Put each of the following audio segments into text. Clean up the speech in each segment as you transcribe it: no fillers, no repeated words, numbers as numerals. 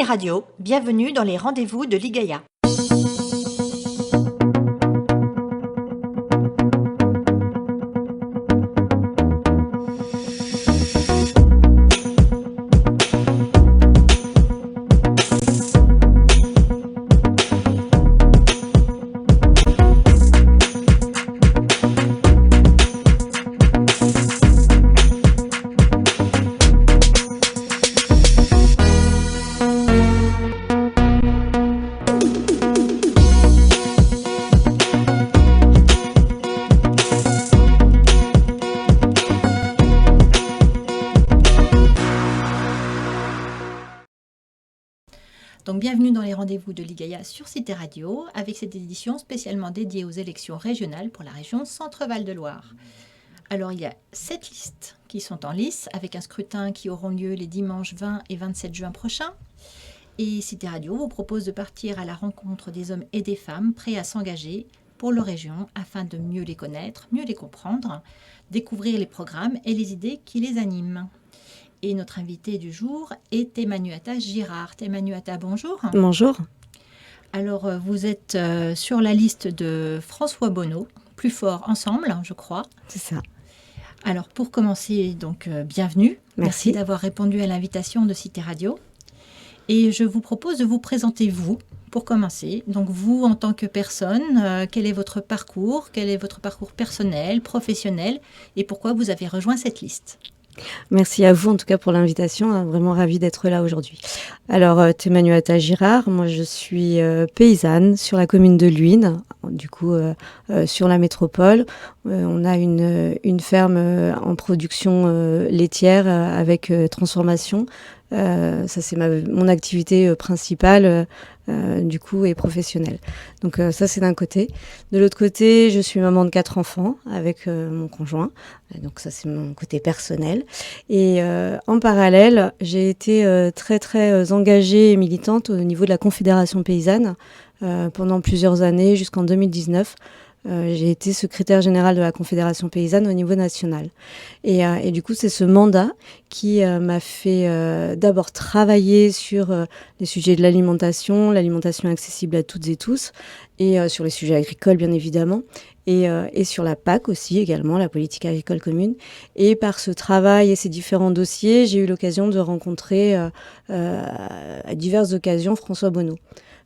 Cité Radio, bienvenue dans les rendez-vous de l'IGAIA. Donc bienvenue dans les rendez-vous de l'IGAIA sur Cité Radio, avec cette édition spécialement dédiée aux élections régionales pour la région Centre-Val de Loire. Alors il y a 7 listes qui sont en lice, avec un scrutin qui auront lieu les dimanches 20 et 27 juin prochains. Et Cité Radio vous propose de partir à la rencontre des hommes et des femmes prêts à s'engager pour leur région afin de mieux les connaître, mieux les comprendre, découvrir les programmes et les idées qui les animent. Et notre invité du jour est Emmanuata Girard. Emmanuata, bonjour. Bonjour. Alors, vous êtes sur la liste de François Bonneau, Plus fort ensemble, je crois. C'est ça. Alors, pour commencer, donc, bienvenue. Merci d'avoir répondu à l'invitation de Cité Radio. Et je vous propose de vous présenter, vous, pour commencer. Donc, vous, en tant que personne, quel est votre parcours personnel, professionnel, et pourquoi vous avez rejoint cette liste ? Merci à vous en tout cas pour l'invitation, vraiment ravie d'être là aujourd'hui. Alors, Emmanuata Girard, moi je suis paysanne sur la commune de Luynes, du coup sur la métropole. On a une ferme en production laitière avec transformation. Ça c'est mon activité principale du coup et professionnelle. Donc ça c'est d'un côté. De l'autre côté, je suis maman de 4 enfants avec mon conjoint. Donc ça c'est mon côté personnel. Et en parallèle, j'ai été très très engagée et militante au niveau de la Confédération paysanne pendant plusieurs années jusqu'en 2019. J'ai été secrétaire générale de la Confédération paysanne au niveau national. Et du coup, c'est ce mandat qui m'a fait d'abord travailler sur les sujets de l'alimentation accessible à toutes et tous, et sur les sujets agricoles, bien évidemment, et sur la PAC aussi, également, la politique agricole commune. Et par ce travail et ces différents dossiers, j'ai eu l'occasion de rencontrer à diverses occasions François Bonneau.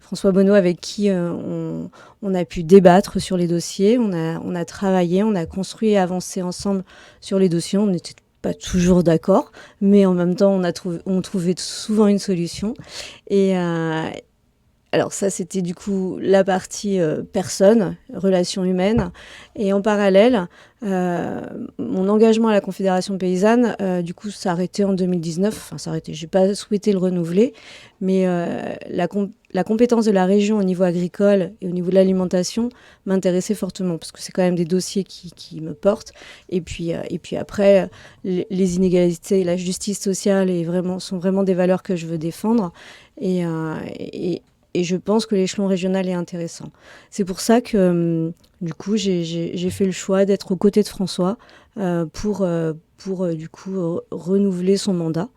François Bonneau avec qui on a pu débattre sur les dossiers, on a travaillé, on a construit et avancé ensemble sur les dossiers. On n'était pas toujours d'accord, mais en même temps, on trouvait souvent une solution. Et alors ça, c'était du coup la partie personne, relations humaines. Et en parallèle, mon engagement à la Confédération paysanne, du coup, s'est arrêté en 2019. Enfin, s'est arrêté. J'ai pas souhaité le renouveler, mais la compétence de la région au niveau agricole et au niveau de l'alimentation m'intéressait fortement parce que c'est quand même des dossiers qui me portent. Et puis après, les inégalités, la justice sociale sont vraiment des valeurs que je veux défendre. Et je pense que l'échelon régional est intéressant. C'est pour ça que, du coup, j'ai fait le choix d'être aux côtés de François pour du coup, renouveler son mandat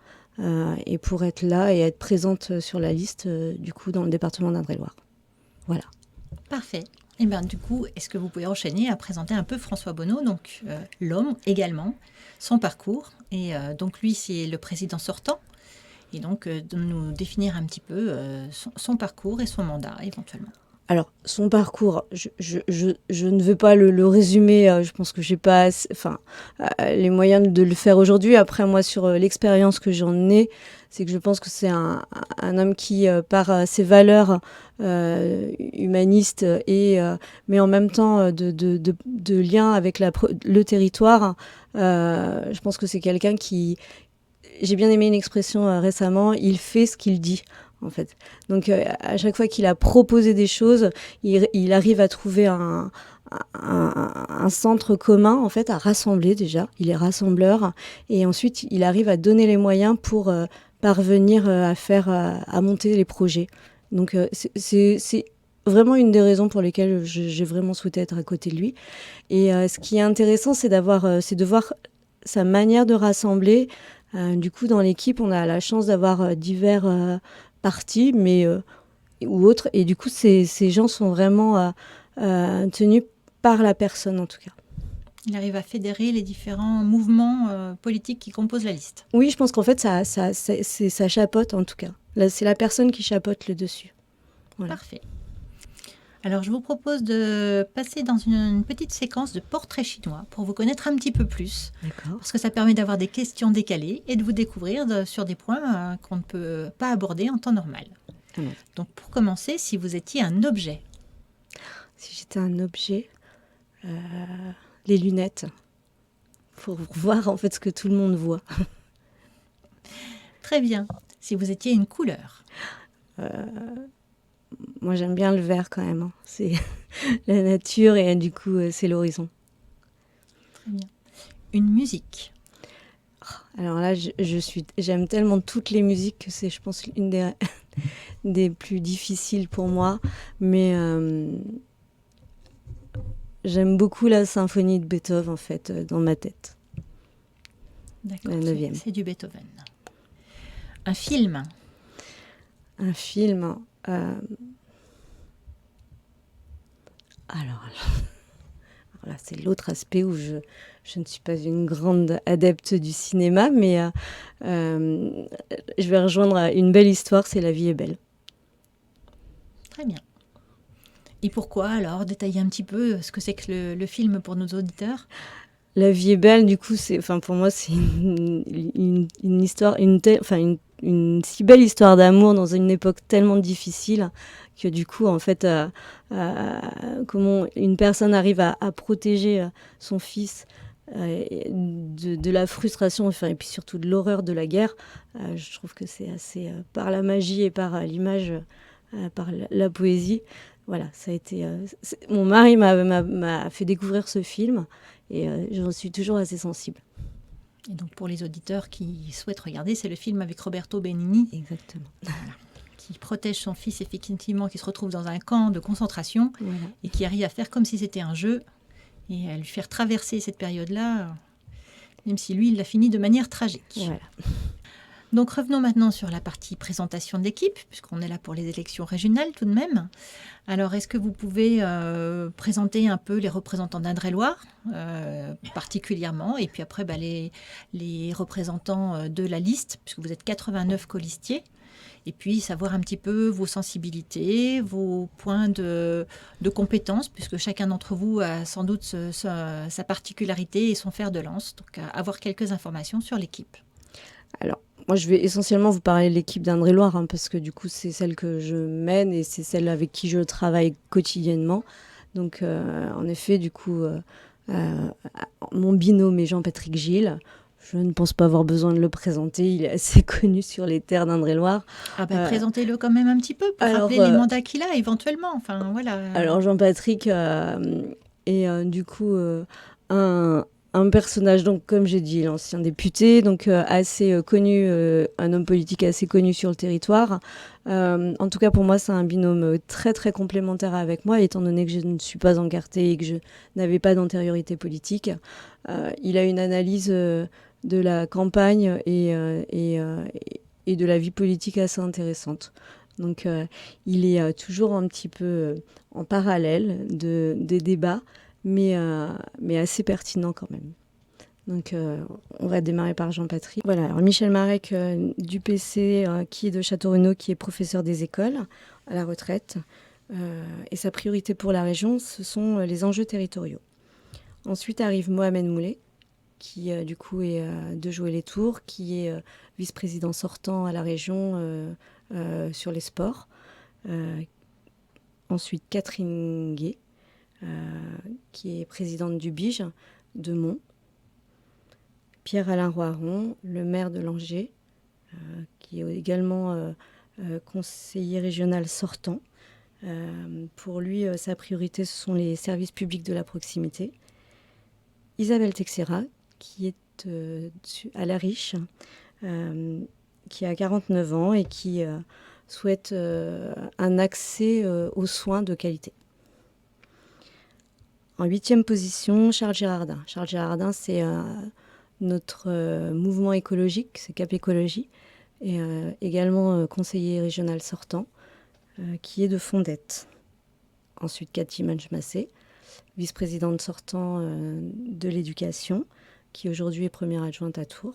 et pour être là et être présente sur la liste, du coup, dans le département d'Indre-et-Loire. Voilà. Parfait. Et bien, du coup, est-ce que vous pouvez enchaîner à présenter un peu François Bonneau, donc l'homme également, son parcours. Et donc, lui, c'est le président sortant. Et donc, de nous définir un petit peu son parcours et son mandat, éventuellement. Alors, son parcours, je ne veux pas le résumer. Je pense que j'ai pas les moyens de le faire aujourd'hui. Après, moi, sur l'expérience que j'en ai, c'est que je pense que c'est un homme qui, par ses valeurs humanistes mais en même temps de lien avec le territoire, je pense que c'est quelqu'un qui... J'ai bien aimé une expression récemment, il fait ce qu'il dit, en fait. Donc, à chaque fois qu'il a proposé des choses, il arrive à trouver un centre commun, en fait, à rassembler déjà. Il est rassembleur. Et ensuite, il arrive à donner les moyens pour parvenir à monter les projets. Donc, c'est vraiment une des raisons pour lesquelles j'ai vraiment souhaité être à côté de lui. Et ce qui est intéressant, c'est de voir sa manière de rassembler. Du coup, dans l'équipe, on a la chance d'avoir divers parti, mais ou autre. Et du coup, ces gens sont vraiment tenus par la personne, en tout cas. Il arrive à fédérer les différents mouvements politiques qui composent la liste. Oui, je pense qu'en fait, ça chapeaute, en tout cas. Là, c'est la personne qui chapeaute le dessus. Voilà. Parfait. Alors, je vous propose de passer dans une petite séquence de portraits chinois pour vous connaître un petit peu plus. D'accord. Parce que ça permet d'avoir des questions décalées et de vous découvrir sur des points qu'on ne peut pas aborder en temps normal. Ah non. Donc, pour commencer, si vous étiez un objet. Si j'étais un objet, les lunettes, pour voir en fait ce que tout le monde voit. Très bien. Si vous étiez une couleur. Moi, j'aime bien le vert quand même. Hein. C'est la nature et du coup, c'est l'horizon. Très bien. Une musique. Alors là, j'aime tellement toutes les musiques que c'est, je pense, une des plus difficiles pour moi. Mais j'aime beaucoup la symphonie de Beethoven, en fait, dans ma tête. D'accord, la 9e. C'est du Beethoven. Un film. Un film. Alors là, c'est l'autre aspect où je ne suis pas une grande adepte du cinéma, mais je vais rejoindre une belle histoire, c'est La vie est belle. Très bien. Et pourquoi alors? Détailler un petit peu ce que c'est que le film pour nos auditeurs. La vie est belle, du coup, pour moi, c'est une histoire, une si belle histoire d'amour dans une époque tellement difficile que du coup, en fait, comment une personne arrive à protéger son fils de la frustration, et puis surtout de l'horreur de la guerre, je trouve que c'est assez, par la magie et par l'image, par la poésie. Voilà, ça a été. Mon mari m'a fait découvrir ce film et j'en suis toujours assez sensible. Et donc pour les auditeurs qui souhaitent regarder, c'est le film avec Roberto Benigni. Exactement. Voilà, qui protège son fils, effectivement, qui se retrouve dans un camp de concentration et qui arrive à faire comme si c'était un jeu et à lui faire traverser cette période-là, même si lui, il l'a fini de manière tragique. Voilà. Donc revenons maintenant sur la partie présentation de l'équipe, puisqu'on est là pour les élections régionales tout de même. Alors est-ce que vous pouvez présenter un peu les représentants d'Indre-et-Loire, particulièrement, et puis après les représentants de la liste, puisque vous êtes 89 colistiers, et puis savoir un petit peu vos sensibilités, vos points de compétences, puisque chacun d'entre vous a sans doute sa particularité et son fer de lance, donc avoir quelques informations sur l'équipe. Alors, moi, je vais essentiellement vous parler de l'équipe d'Indre-et-Loire, hein, parce que du coup, c'est celle que je mène et c'est celle avec qui je travaille quotidiennement. Donc, en effet, du coup, mon binôme est Jean-Patrick Gilles. Je ne pense pas avoir besoin de le présenter. Il est assez connu sur les terres d'Indre-et-Loire. Ah bah, présentez-le quand même un petit peu pour rappeler les mandats qu'il a éventuellement. Enfin, voilà. Alors, Jean-Patrick est du coup un personnage, donc comme j'ai dit, l'ancien député, donc assez connu, un homme politique assez connu sur le territoire. En tout cas, pour moi, c'est un binôme très très complémentaire avec moi, étant donné que je ne suis pas encartée et que je n'avais pas d'antériorité politique. Il a une analyse de la campagne et de la vie politique assez intéressante. Donc, il est toujours un petit peu en parallèle des débats, mais assez pertinent quand même. Donc, on va démarrer par Jean-Patrick. Voilà, alors Michel Marek du PC, qui est de Château-Renaud, qui est professeur des écoles à la retraite. Et sa priorité pour la région, ce sont les enjeux territoriaux. Ensuite arrive Mohamed Moulet, qui du coup est de Jouer-les-Tours, qui est vice-président sortant à la région sur les sports. Ensuite Catherine Gué, qui est présidente du BIGE de Mont. Pierre-Alain Roiron, le maire de Langeais, qui est également conseiller régional sortant. Pour lui, sa priorité, ce sont les services publics de la proximité. Isabelle Texera, qui est à La Riche, qui a 49 ans et qui souhaite un accès aux soins de qualité. En 8e position, Charles Gérardin. Charles Gérardin, c'est notre mouvement écologique, c'est Cap Écologie, et également conseiller régional sortant, qui est de Fondettes. Ensuite, Cathy Manchmassé, vice-présidente sortant de l'éducation, qui aujourd'hui est première adjointe à Tours.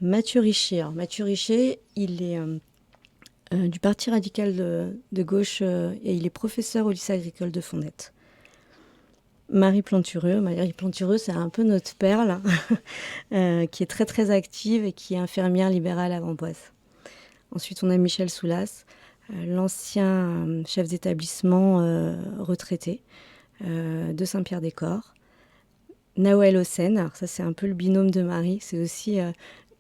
Mathieu Richer. Alors, Mathieu Richer, il est du Parti radical de gauche et il est professeur au lycée agricole de Fondettes. Marie Plantureux, c'est un peu notre perle, qui est très très active et qui est infirmière libérale à Amboise. Ensuite, on a Michel Soulas, l'ancien chef d'établissement retraité de Saint-Pierre-des-Corps. Nawel Hossein, alors ça c'est un peu le binôme de Marie, c'est aussi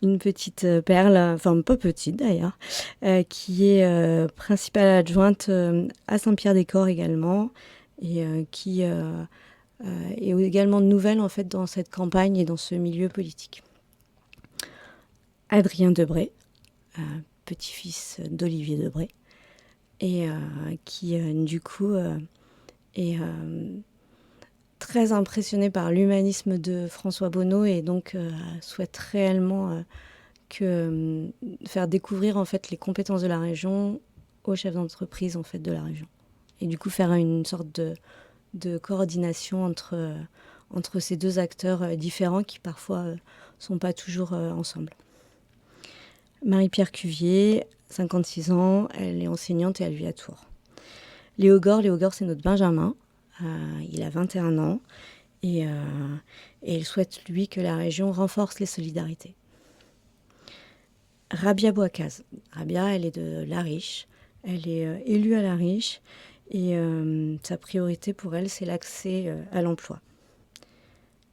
une petite perle, enfin pas petite d'ailleurs, qui est principale adjointe à Saint-Pierre-des-Corps également, et qui est également nouvelle en fait dans cette campagne et dans ce milieu politique. Adrien Debré, petit-fils d'Olivier Debré, et qui du coup est très impressionné par l'humanisme de François Bonneau et donc souhaite réellement faire découvrir en fait les compétences de la région aux chefs d'entreprise en fait de la région, et du coup faire une sorte de coordination entre ces deux acteurs différents qui parfois sont pas toujours ensemble. Marie-Pierre Cuvier, 56 ans, elle est enseignante et elle vit à Tours. Léo Gore, c'est notre Benjamin, il a 21 ans et il souhaite lui que la région renforce les solidarités. Rabia Bouakaz, elle est de Lariche, elle est élue à Lariche. Et sa priorité pour elle, c'est l'accès à l'emploi.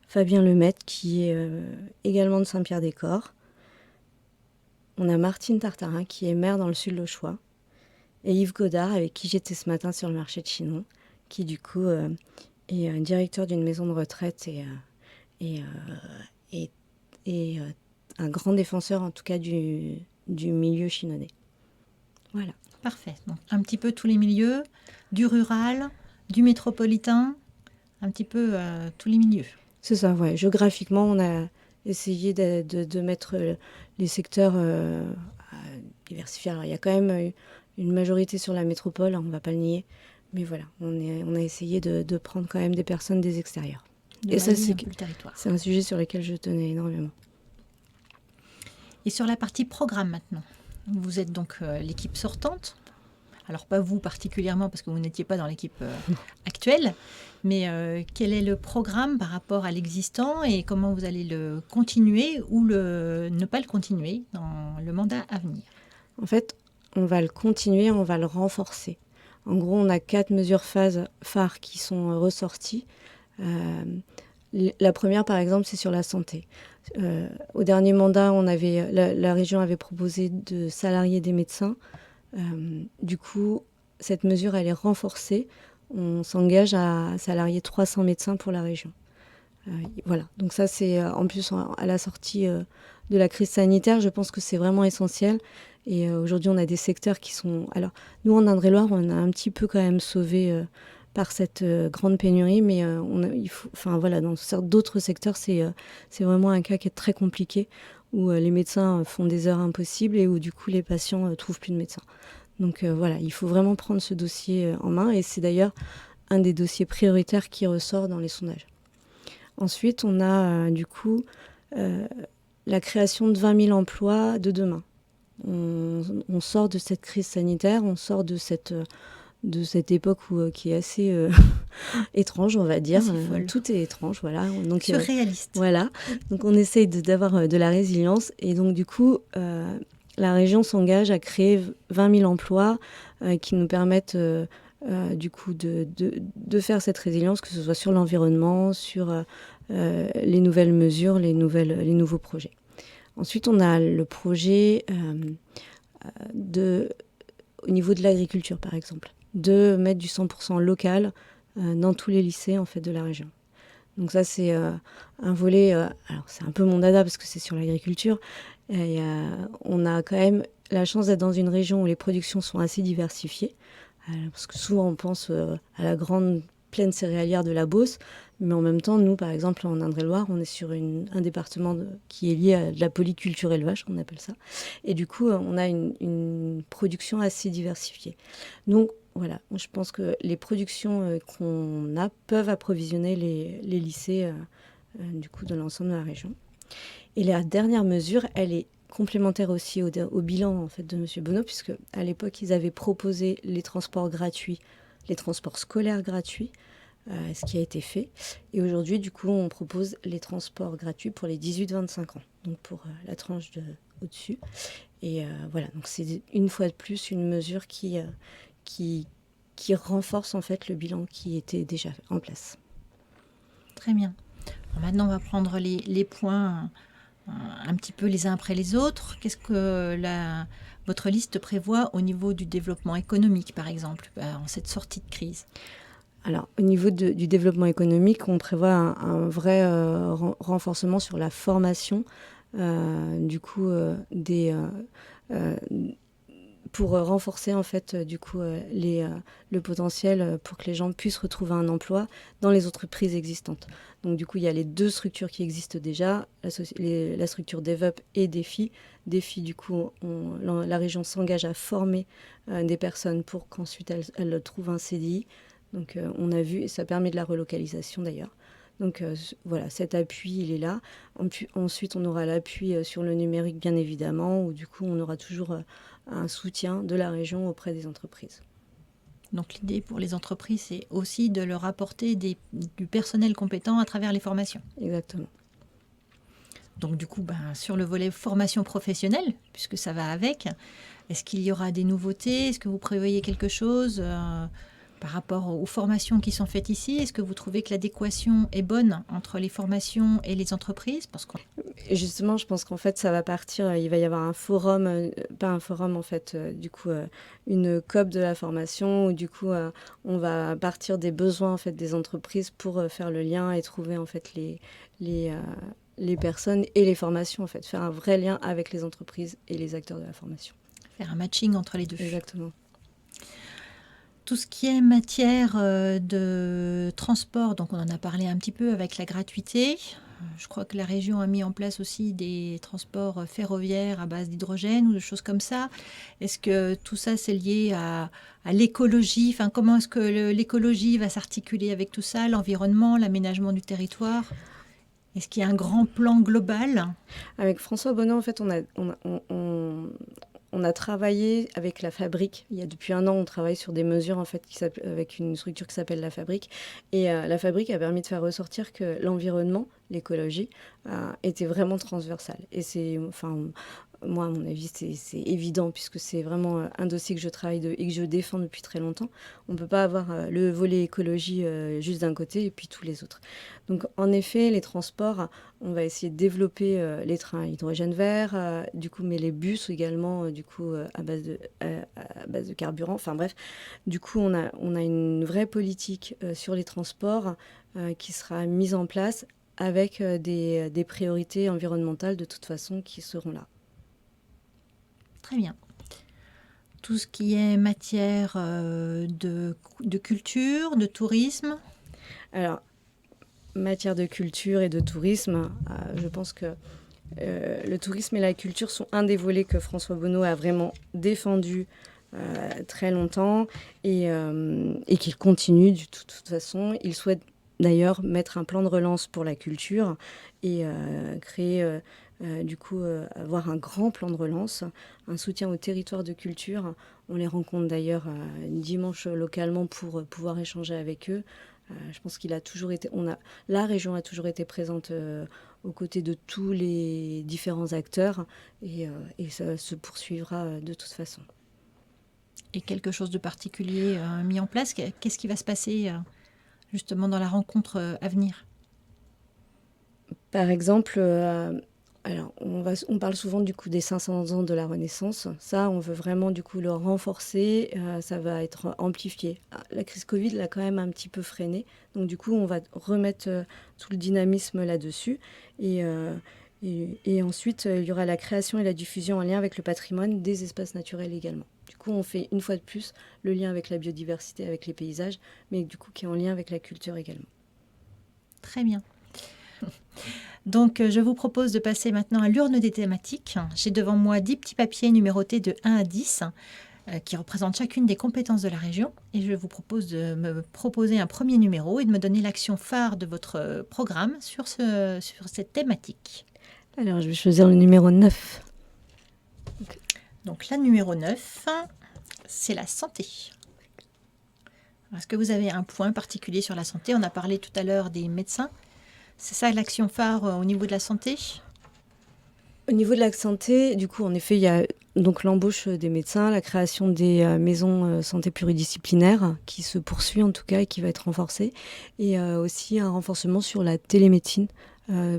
Fabien Lemaitre, qui est également de Saint-Pierre-des-Corps. On a Martine Tartarin, qui est maire dans le sud de l'Auchois. Et Yves Godard, avec qui j'étais ce matin sur le marché de Chinon, qui du coup est directeur d'une maison de retraite et un grand défenseur en tout cas du milieu chinonnais. Voilà. Parfait. Donc, un petit peu tous les milieux, du rural, du métropolitain, un petit peu tous les milieux. C'est ça, ouais. Géographiquement, on a essayé de mettre les secteurs diversifiés. Alors, il y a quand même une majorité sur la métropole, on ne va pas le nier. Mais voilà, on a essayé de prendre quand même des personnes des extérieurs. Et ça, c'est un sujet sur lequel je tenais énormément. Et sur la partie programme maintenant, vous êtes donc l'équipe sortante. Alors pas vous particulièrement parce que vous n'étiez pas dans l'équipe actuelle, mais quel est le programme par rapport à l'existant et comment vous allez le continuer ou ne pas le continuer dans le mandat à venir? En fait, on va le continuer, on va le renforcer. En gros, on a 4 mesures phares qui sont ressorties. La première, par exemple, c'est sur la santé. Au dernier mandat, la région avait proposé de salarier des médecins. Du coup, cette mesure, elle est renforcée. On s'engage à salarier 300 médecins pour la région. Voilà, donc ça, c'est en plus à la sortie de la crise sanitaire, je pense que c'est vraiment essentiel. Et aujourd'hui, on a des secteurs qui sont... Alors, nous, en Indre-et-Loire, on a un petit peu quand même sauvé par cette grande pénurie, mais dans d'autres secteurs, c'est vraiment un cas qui est très compliqué, où les médecins font des heures impossibles et où du coup les patients ne trouvent plus de médecins. Donc voilà, il faut vraiment prendre ce dossier en main, et c'est d'ailleurs un des dossiers prioritaires qui ressort dans les sondages. Ensuite, on a du coup la création de 20 000 emplois de demain. On sort de cette crise sanitaire, on sort de cette époque qui est assez étrange, on va dire. Tout est étrange, voilà. Donc, surréaliste. Voilà. Donc on essaye d'avoir de la résilience. Et donc du coup, la région s'engage à créer 20 000 emplois qui nous permettent du coup de faire cette résilience, que ce soit sur l'environnement, sur les nouvelles mesures, les nouveaux projets. Ensuite, on a le projet au niveau de l'agriculture, par exemple, de mettre du 100% local dans tous les lycées en fait, de la région. Donc ça, c'est un volet... alors, c'est un peu mon dada parce que c'est sur l'agriculture. Et, on a quand même la chance d'être dans une région où les productions sont assez diversifiées. Parce que souvent, on pense à la grande plaine céréalière de la Beauce. Mais en même temps, nous, par exemple, en Indre-et-Loire, on est sur un département qui est lié à de la polyculture élevage, on appelle ça. Et du coup, on a une production assez diversifiée. Donc, voilà, je pense que les productions qu'on a peuvent approvisionner les lycées du coup, de l'ensemble de la région. Et la dernière mesure, elle est complémentaire aussi au bilan en fait, de M. Bonneau, puisque à l'époque, ils avaient proposé les transports gratuits, les transports scolaires gratuits, ce qui a été fait. Et aujourd'hui, du coup, on propose les transports gratuits pour les 18-25 ans, donc pour la tranche au-dessus. Et voilà, donc c'est une fois de plus une mesure qui renforce en fait le bilan qui était déjà en place. Très bien. Alors maintenant, on va prendre les points un petit peu les uns après les autres. Qu'est-ce que votre liste prévoit au niveau du développement économique, par exemple, en cette sortie de crise? Alors, au niveau du développement économique, on prévoit un vrai renforcement sur la formation, du coup, pour renforcer en fait du coup le potentiel pour que les gens puissent retrouver un emploi dans les entreprises existantes. Donc du coup, il y a les deux structures qui existent déjà, la structure DevUp et DEFI. DEFI, du coup, la région s'engage à former des personnes pour qu'ensuite elles trouvent un CDI. Donc on a vu, et ça permet de la relocalisation d'ailleurs. Donc voilà, cet appui, il est là. Ensuite, on aura l'appui sur le numérique, bien évidemment, où du coup, on aura toujours un soutien de la région auprès des entreprises. Donc l'idée pour les entreprises, c'est aussi de leur apporter du personnel compétent à travers les formations. Exactement. Donc du coup, sur le volet formation professionnelle, puisque ça va avec, est-ce qu'il y aura des nouveautés? Est-ce que vous prévoyez quelque chose par rapport aux formations qui sont faites ici? Est-ce que vous trouvez que l'adéquation est bonne entre les formations et les entreprises? Justement, je pense qu'en fait, ça va partir, il va y avoir un forum, pas un forum en fait, du coup, une COP de la formation où du coup, on va partir des besoins en fait des entreprises pour faire le lien et trouver en fait les personnes et les formations en fait, faire un vrai lien avec les entreprises et les acteurs de la formation. Faire un matching entre les deux. Exactement. Tout ce qui est matière de transport, donc on en a parlé un petit peu avec la gratuité. Je crois que la région a mis en place aussi des transports ferroviaires à base d'hydrogène ou de choses comme ça. Est-ce que tout ça, c'est lié à l'écologie? Enfin, comment est-ce que l'écologie va s'articuler avec tout ça, l'environnement, l'aménagement du territoire? Est-ce qu'il y a un grand plan global? Avec François Bonneau, en fait, on a travaillé avec la Fabrique. Depuis 1 an, on travaille sur des mesures en fait, avec une structure qui s'appelle la Fabrique. Et la Fabrique a permis de faire ressortir que l'environnement, l'écologie, était vraiment transversal. Et c'est, enfin, moi, à mon avis, c'est évident puisque c'est vraiment un dossier que je travaille et que je défends depuis très longtemps. On ne peut pas avoir le volet écologie juste d'un côté et puis tous les autres. Donc, en effet, les transports, on va essayer de développer les trains à hydrogène vert, du coup, mais les bus également, du coup, à base de carburant. Enfin bref, du coup, on a une vraie politique sur les transports qui sera mise en place avec des priorités environnementales de toute façon qui seront là. Très bien. Tout ce qui est matière de culture, de tourisme? Alors, matière de culture et de tourisme, je pense que le tourisme et la culture sont un des volets que François Bonneau a vraiment défendu très longtemps et qu'il continue de toute façon. Il souhaite d'ailleurs mettre un plan de relance pour la culture et créer, du coup, avoir un grand plan de relance, un soutien aux territoires de culture. On les rencontre d'ailleurs dimanche localement pour pouvoir échanger avec eux. Je pense qu'il a toujours été, la région a toujours été présente aux côtés de tous les différents acteurs et ça se poursuivra de toute façon. Et quelque chose de particulier mis en place? Qu'est-ce qui va se passer justement dans la rencontre à venir? Par exemple, alors on parle souvent du coup des 500 ans de la Renaissance. Ça, on veut vraiment du coup le renforcer. Ça va être amplifié. La crise Covid l'a quand même un petit peu freiné. Donc du coup, on va remettre tout le dynamisme là-dessus. Et Et ensuite, il y aura la création et la diffusion en lien avec le patrimoine des espaces naturels également. Du coup, on fait une fois de plus le lien avec la biodiversité, avec les paysages, mais du coup qui est en lien avec la culture également. Très bien. Donc, je vous propose de passer maintenant à l'urne des thématiques. J'ai devant moi 10 petits papiers numérotés de 1 à 10 qui représentent chacune des compétences de la région. Et je vous propose de me proposer un premier numéro et de me donner l'action phare de votre programme sur cette thématique. Alors, je vais choisir le numéro 9. Donc, la numéro 9, c'est la santé. Est-ce que vous avez un point particulier sur la santé? On a parlé tout à l'heure des médecins. C'est ça l'action phare au niveau de la santé? Au niveau de la santé, du coup, en effet, il y a donc l'embauche des médecins, la création des maisons santé pluridisciplinaires qui se poursuit en tout cas et qui va être renforcée, et aussi un renforcement sur la télémédecine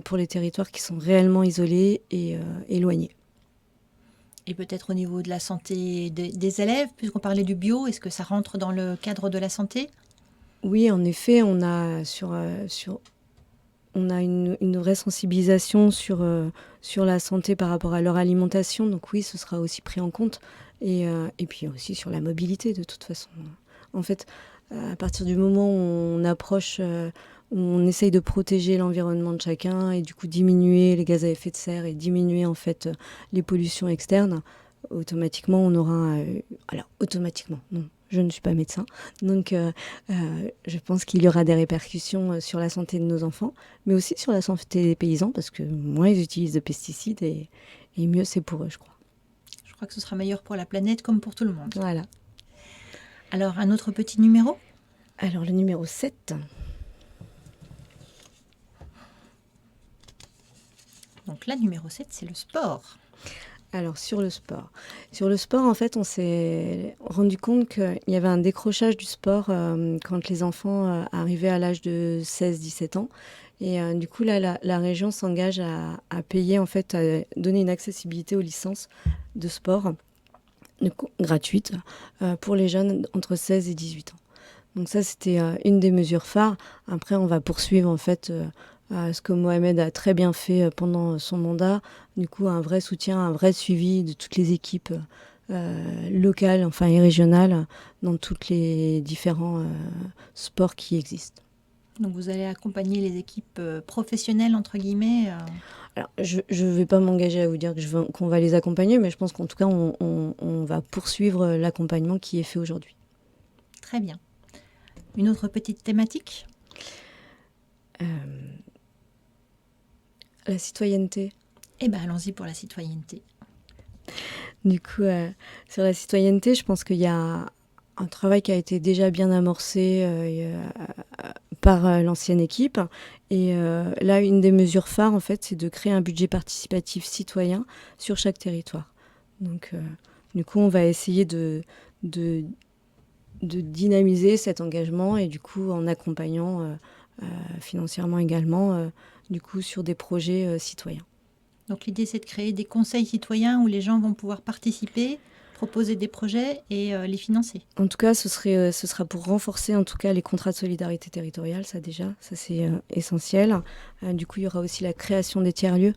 pour les territoires qui sont réellement isolés et éloignés. Et peut-être au niveau de la santé des élèves, puisqu'on parlait du bio, est-ce que ça rentre dans le cadre de la santé? Oui, en effet, on a une vraie sensibilisation sur la santé par rapport à leur alimentation. Donc oui, ce sera aussi pris en compte. Et puis aussi sur la mobilité, de toute façon. En fait, à partir du moment où où on essaye de protéger l'environnement de chacun et du coup diminuer les gaz à effet de serre et diminuer en fait les pollutions externes, automatiquement on aura... alors automatiquement, non. Je ne suis pas médecin, donc je pense qu'il y aura des répercussions sur la santé de nos enfants, mais aussi sur la santé des paysans, parce que moins ils utilisent de pesticides et mieux c'est pour eux, je crois. Je crois que ce sera meilleur pour la planète comme pour tout le monde. Voilà. Alors, un autre petit numéro? Alors, le numéro 7. Donc, la numéro 7, c'est le sport. Alors, sur le sport. Sur le sport, en fait, on s'est rendu compte qu'il y avait un décrochage du sport quand les enfants arrivaient à l'âge de 16-17 ans. Et du coup, là, la région s'engage à payer, en fait, à donner une accessibilité aux licences de sport gratuites pour les jeunes entre 16 et 18 ans. Donc ça, c'était une des mesures phares. Après, on va poursuivre, en fait... ce que Mohamed a très bien fait pendant son mandat, du coup un vrai soutien, un vrai suivi de toutes les équipes locales, enfin et régionales, dans tous les différents sports qui existent. Donc vous allez accompagner les équipes professionnelles, entre guillemets Alors, je ne vais pas m'engager à vous dire qu'on va les accompagner, mais je pense qu'en tout cas, on va poursuivre l'accompagnement qui est fait aujourd'hui. Très bien. Une autre petite thématique? La citoyenneté. Eh bien, allons-y pour la citoyenneté. Du coup, sur la citoyenneté, je pense qu'il y a un travail qui a été déjà bien amorcé par l'ancienne équipe. Et là, une des mesures phares, en fait, c'est de créer un budget participatif citoyen sur chaque territoire. Donc, du coup, on va essayer de dynamiser cet engagement et du coup, en accompagnant financièrement également, du coup, sur des projets citoyens. Donc l'idée, c'est de créer des conseils citoyens où les gens vont pouvoir participer, proposer des projets et les financer. En tout cas, ce sera pour renforcer en tout cas les contrats de solidarité territoriale, ça c'est essentiel. Du coup, il y aura aussi la création des tiers-lieux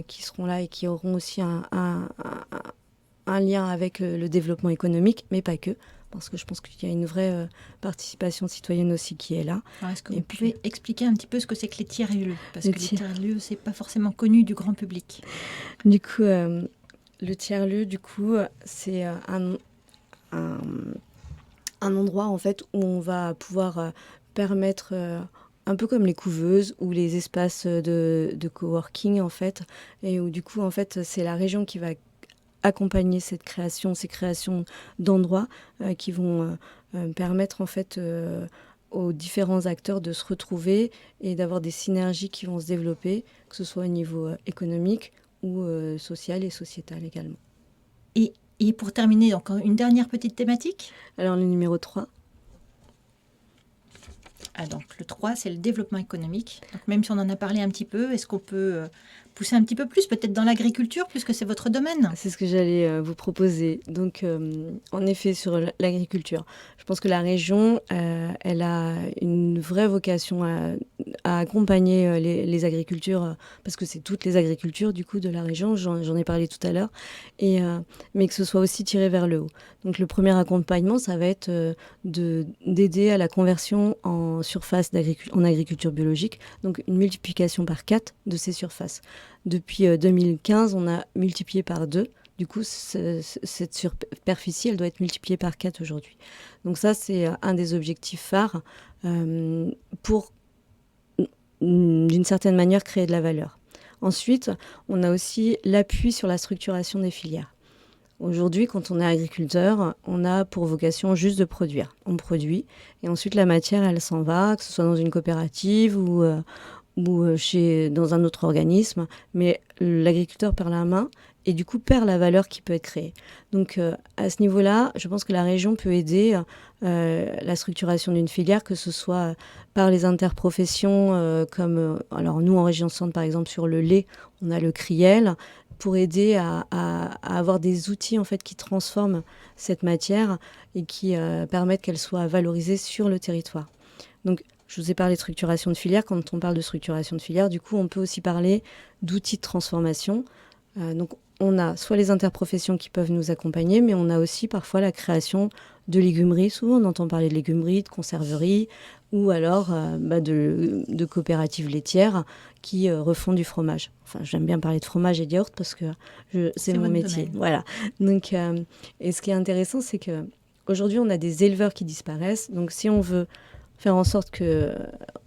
qui seront là et qui auront aussi un lien avec le développement économique, mais pas que. Parce que je pense qu'il y a une vraie participation citoyenne aussi qui est là. Alors, est-ce que vous pouvez expliquer un petit peu ce que c'est que les tiers-lieux? Parce que les tiers-lieux, c'est pas forcément connu du grand public. Du coup, le tiers-lieu, du coup, c'est un endroit en fait où on va pouvoir permettre, un peu comme les couveuses ou les espaces de coworking en fait, et où du coup en fait c'est la région qui va accompagner ces créations d'endroits qui vont permettre en fait aux différents acteurs de se retrouver et d'avoir des synergies qui vont se développer, que ce soit au niveau économique ou social et sociétal également. Et pour terminer, encore une dernière petite thématique? Alors le numéro 3. Ah, donc le 3, c'est le développement économique. Donc même si on en a parlé un petit peu, est-ce qu'on peut pousser un petit peu plus, peut-être dans l'agriculture, puisque c'est votre domaine? C'est ce que j'allais vous proposer. Donc en effet, sur l'agriculture, je pense que la région, elle a une vraie vocation à à accompagner les agricultures, parce que c'est toutes les agricultures du coup de la région, j'en ai parlé tout à l'heure, mais que ce soit aussi tiré vers le haut. Donc le premier accompagnement, ça va être d'aider à la conversion en surface en agriculture biologique, donc une multiplication par 4 de ces surfaces. Depuis 2015, on a multiplié par 2. Du coup, cette superficie, elle doit être multipliée par 4 aujourd'hui. Donc ça, c'est un des objectifs phares pour, d'une certaine manière, créer de la valeur. Ensuite, on a aussi l'appui sur la structuration des filières. Aujourd'hui, quand on est agriculteur, on a pour vocation juste de produire. On produit et ensuite la matière, elle s'en va, que ce soit dans une coopérative ou dans un autre organisme. Mais l'agriculteur perd la main et du coup perd la valeur qui peut être créée. Donc à ce niveau-là, je pense que la région peut aider la structuration d'une filière, que ce soit par les interprofessions, alors nous en région Centre par exemple sur le lait, on a le Criel, pour aider à avoir des outils en fait qui transforment cette matière et qui permettent qu'elle soit valorisée sur le territoire. Donc je vous ai parlé de structuration de filière. Quand on parle de structuration de filière, du coup on peut aussi parler d'outils de transformation. Donc on a soit les interprofessions qui peuvent nous accompagner, mais on a aussi parfois la création de légumeries. Souvent on entend parler de légumeries, de conserveries, ou alors de coopératives laitières qui refont du fromage. Enfin, j'aime bien parler de fromage et de yaourt parce que c'est mon métier. Domaine. Voilà. Donc, et ce qui est intéressant, c'est qu'aujourd'hui, on a des éleveurs qui disparaissent. Donc, si on veut faire en sorte que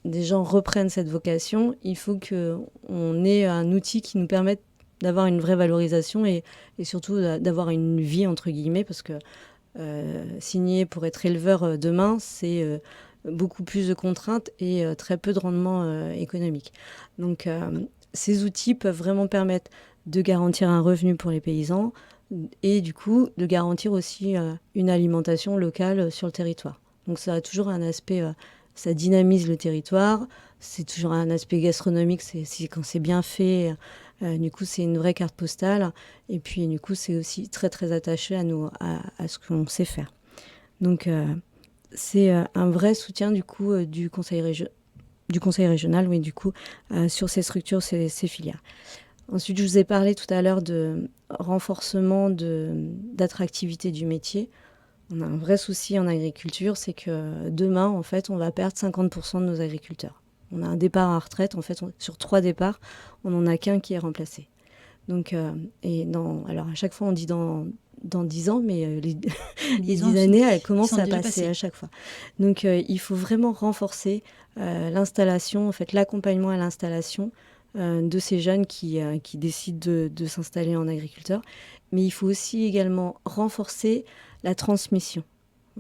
des gens reprennent cette vocation, il faut qu'on ait un outil qui nous permette d'avoir une vraie valorisation et surtout d'avoir une vie, entre guillemets, parce que signer pour être éleveur demain, c'est beaucoup plus de contraintes et très peu de rendement économique. Donc ces outils peuvent vraiment permettre de garantir un revenu pour les paysans et du coup de garantir aussi une alimentation locale sur le territoire. Donc ça a toujours un aspect, ça dynamise le territoire, c'est toujours un aspect gastronomique, quand c'est bien fait, du coup c'est une vraie carte postale et puis du coup c'est aussi très très attaché à ce qu'on sait faire. Donc c'est un vrai soutien du coup du conseil régional, oui, du coup, sur ces structures, ces filières. Ensuite, je vous ai parlé tout à l'heure de renforcement d'attractivité du métier. On a un vrai souci en agriculture, c'est que demain, en fait, on va perdre 50% de nos agriculteurs. On a un départ à retraite, en fait, sur 3 départs, on n'en a qu'un qui est remplacé. Donc, alors à chaque fois, on dit dans 10 ans, mais les 10 années, elles commencent à passer à chaque fois. Donc, il faut vraiment renforcer l'installation, en fait, l'accompagnement à l'installation de ces jeunes qui décident de s'installer en agriculteur. Mais il faut aussi également renforcer la transmission.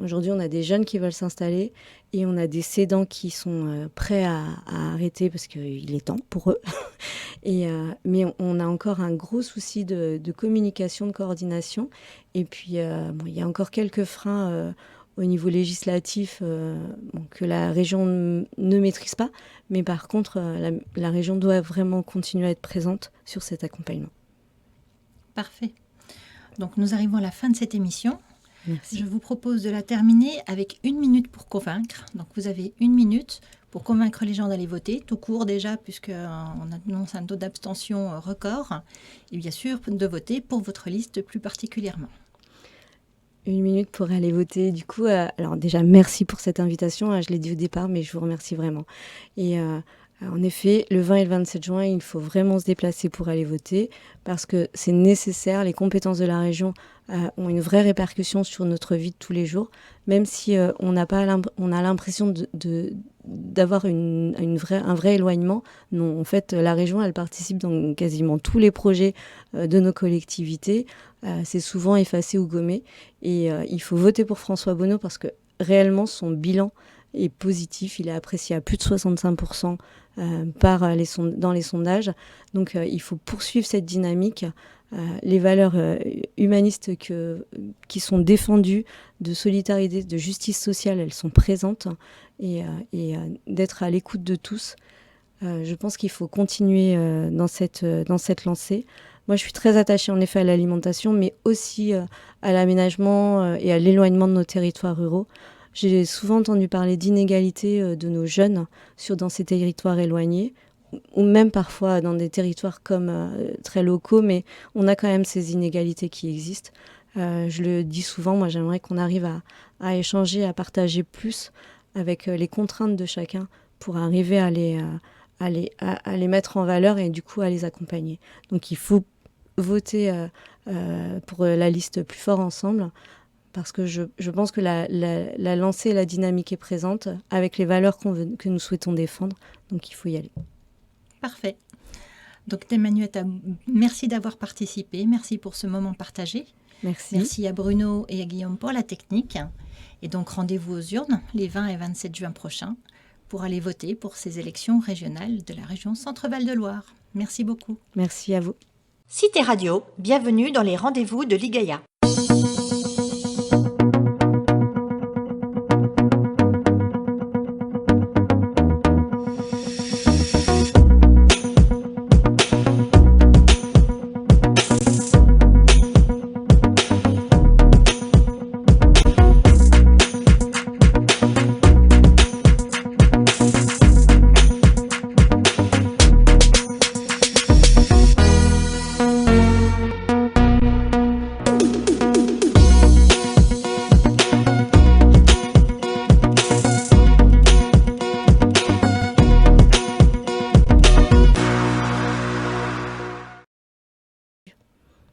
Aujourd'hui, on a des jeunes qui veulent s'installer et on a des cédants qui sont prêts à arrêter parce qu'il est temps pour eux. Mais on a encore un gros souci de communication, de coordination. Et puis, il y a encore quelques freins au niveau législatif que la région ne maîtrise pas. Mais par contre, la région doit vraiment continuer à être présente sur cet accompagnement. Parfait. Donc, nous arrivons à la fin de cette émission. Merci. Je vous propose de la terminer avec 1 minute pour convaincre. Donc, vous avez 1 minute pour convaincre les gens d'aller voter, tout court déjà, puisqu'on annonce un taux d'abstention record. Et bien sûr, de voter pour votre liste plus particulièrement. 1 minute pour aller voter. Du coup, alors déjà, merci pour cette invitation. Je l'ai dit au départ, mais je vous remercie vraiment. Et en effet, le 20 et le 27 juin, il faut vraiment se déplacer pour aller voter parce que c'est nécessaire. Les compétences de la région ont une vraie répercussion sur notre vie de tous les jours, même si on a l'impression d'avoir un vrai éloignement. Non, en fait, la région, elle participe dans quasiment tous les projets de nos collectivités. C'est souvent effacé ou gommé. Et il faut voter pour François Bonneau parce que réellement, son bilan est positif. Il est apprécié à plus de 65% dans les sondages. Donc, il faut poursuivre cette dynamique. Les valeurs humanistes qui sont défendues, de solidarité, de justice sociale, elles sont présentes. Et d'être à l'écoute de tous. Je pense qu'il faut continuer dans cette lancée. Moi, je suis très attachée en effet à l'alimentation, mais aussi à l'aménagement et à l'éloignement de nos territoires ruraux. J'ai souvent entendu parler d'inégalités de nos jeunes dans ces territoires éloignés, ou même parfois dans des territoires très locaux, mais on a quand même ces inégalités qui existent. Je le dis souvent, moi j'aimerais qu'on arrive à échanger, à partager plus avec les contraintes de chacun pour arriver à les mettre en valeur et du coup à les accompagner. Donc il faut voter pour la liste Plus fort ensemble, parce que je pense que la lancée et la dynamique est présente avec les valeurs que nous souhaitons défendre, donc il faut y aller. Parfait. Donc Emmanuetta, merci d'avoir participé, merci pour ce moment partagé. Merci. Merci à Bruno et à Guillaume pour la technique. Et donc rendez-vous aux urnes les 20 et 27 juin prochains pour aller voter pour ces élections régionales de la région Centre-Val de Loire. Merci beaucoup. Merci à vous. Cité Radio, bienvenue dans les rendez-vous de l'IGAIA.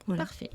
Voilà. Parfait.